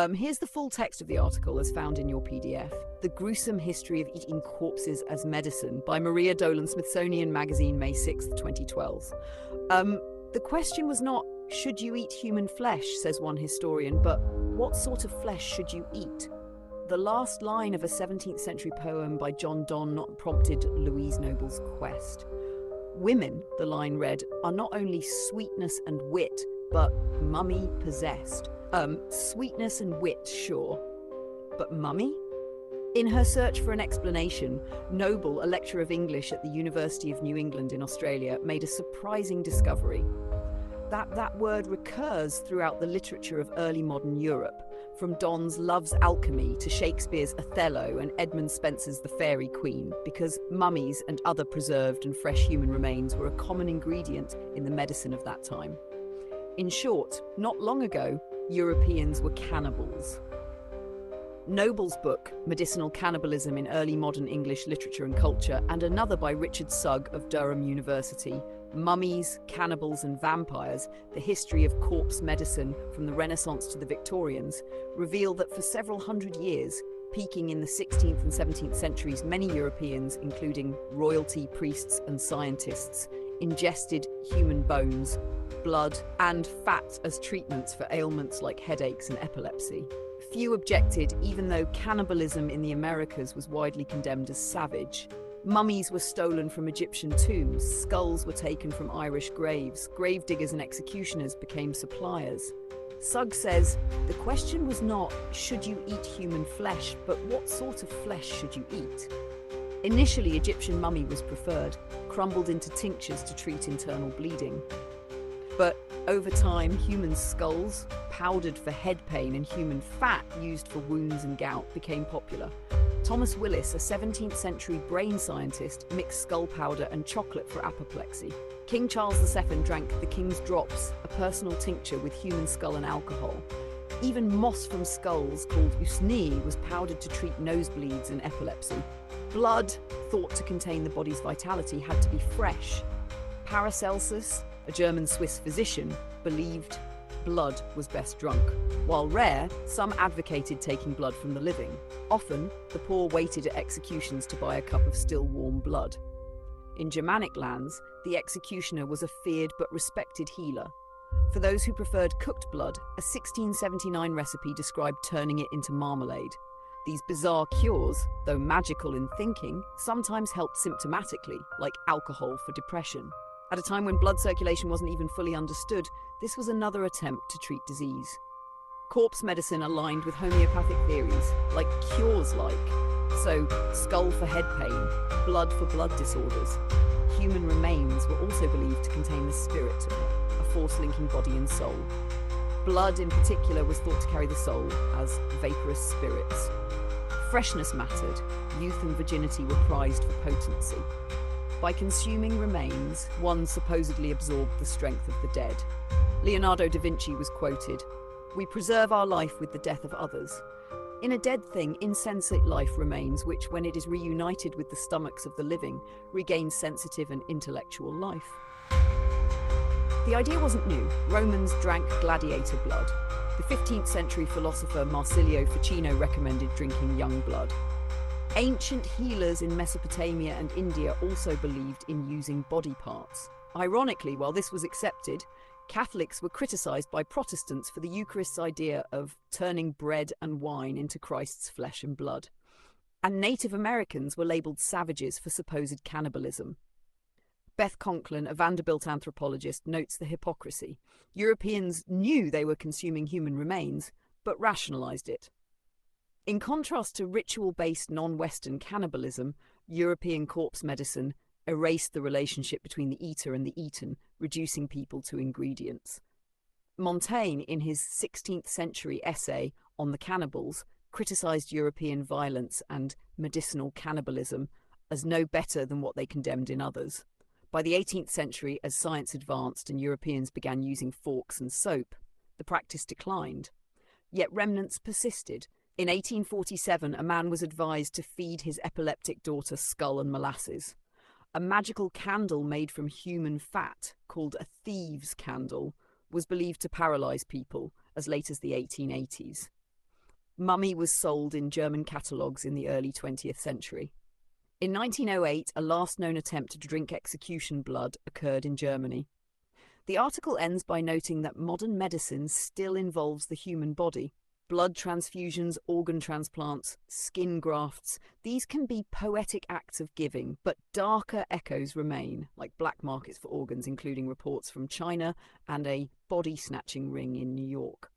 Here's the full text of the article as found in your PDF. The Gruesome History of Eating Corpses as Medicine by Maria Dolan, Smithsonian Magazine, May 6th, 2012. The question was not, should you eat human flesh, says one historian, but what sort of flesh should you eat? The last line of a 17th century poem by John Donne prompted Louise Noble's quest. Women, the line read, are not only sweetness and wit, but mummy possessed. Sweetness and wit, sure. But mummy? In her search for an explanation, Noble, a lecturer of English at the University of New England in Australia, made a surprising discovery. That word recurs throughout the literature of early modern Europe, from Donne's Love's Alchemy to Shakespeare's Othello and Edmund Spenser's The Fairy Queen, because mummies and other preserved and fresh human remains were a common ingredient in the medicine of that time. In short, not long ago, Europeans were cannibals. Noble's book, Medicinal Cannibalism in Early Modern English Literature and Culture, and another by Richard Sugg of Durham University, Mummies, Cannibals and Vampires, The History of Corpse Medicine from the Renaissance to the Victorians, reveal that for several hundred years, peaking in the 16th and 17th centuries, many Europeans, including royalty, priests and scientists, ingested human bones, blood and fat as treatments for ailments like headaches and epilepsy. Few objected, even though cannibalism in the Americas was widely condemned as savage. Mummies were stolen from Egyptian tombs, skulls were taken from Irish graves, gravediggers and executioners became suppliers. Sugg says, the question was not, should you eat human flesh, but what sort of flesh should you eat? Initially, Egyptian mummy was preferred, crumbled into tinctures to treat internal bleeding. But over time, human skulls, powdered for head pain, and human fat used for wounds and gout became popular. Thomas Willis, a 17th century brain scientist, mixed skull powder and chocolate for apoplexy. King Charles II drank the King's Drops, a personal tincture with human skull and alcohol. Even moss from skulls, called usni, was powdered to treat nosebleeds and epilepsy. Blood, thought to contain the body's vitality, had to be fresh. Paracelsus, a German-Swiss physician, believed blood was best drunk. While rare, some advocated taking blood from the living. Often, the poor waited at executions to buy a cup of still warm blood. In Germanic lands, the executioner was a feared but respected healer. For those who preferred cooked blood, a 1679 recipe described turning it into marmalade. These bizarre cures, though magical in thinking, sometimes helped symptomatically, like alcohol for depression. At a time when blood circulation wasn't even fully understood, this was another attempt to treat disease. Corpse medicine aligned with homeopathic theories, like cures-like. So, skull for head pain, blood for blood disorders. Human remains were also believed to contain the spirit, a force linking body and soul. Blood, in particular, was thought to carry the soul as vaporous spirits. Freshness mattered. Youth and virginity were prized for potency. By consuming remains, one supposedly absorbed the strength of the dead. Leonardo da Vinci was quoted, "We preserve our life with the death of others. In a dead thing, insensate life remains, which, when it is reunited with the stomachs of the living, regains sensitive and intellectual life." The idea wasn't new. Romans drank gladiator blood. The 15th century philosopher Marsilio Ficino recommended drinking young blood. Ancient healers in Mesopotamia and India also believed in using body parts. Ironically, while this was accepted, Catholics were criticized by Protestants for the Eucharist's idea of turning bread and wine into Christ's flesh and blood. And Native Americans were labeled savages for supposed cannibalism. Beth Conklin, a Vanderbilt anthropologist, notes the hypocrisy. Europeans knew they were consuming human remains, but rationalized it. In contrast to ritual-based non-Western cannibalism, European corpse medicine erased the relationship between the eater and the eaten, reducing people to ingredients. Montaigne, in his 16th century essay on the Cannibals, criticized European violence and medicinal cannibalism as no better than what they condemned in others. By the 18th century, as science advanced and Europeans began using forks and soap, the practice declined. Yet remnants persisted. In 1847, a man was advised to feed his epileptic daughter skull and molasses. A magical candle made from human fat, called a thieves' candle, was believed to paralyze people as late as the 1880s. Mummy was sold in German catalogues in the early 20th century. In 1908, a last known attempt to drink execution blood occurred in Germany. The article ends by noting that modern medicine still involves the human body. Blood transfusions, organ transplants, skin grafts, these can be poetic acts of giving, but darker echoes remain, like black markets for organs, including reports from China and a body snatching ring in New York.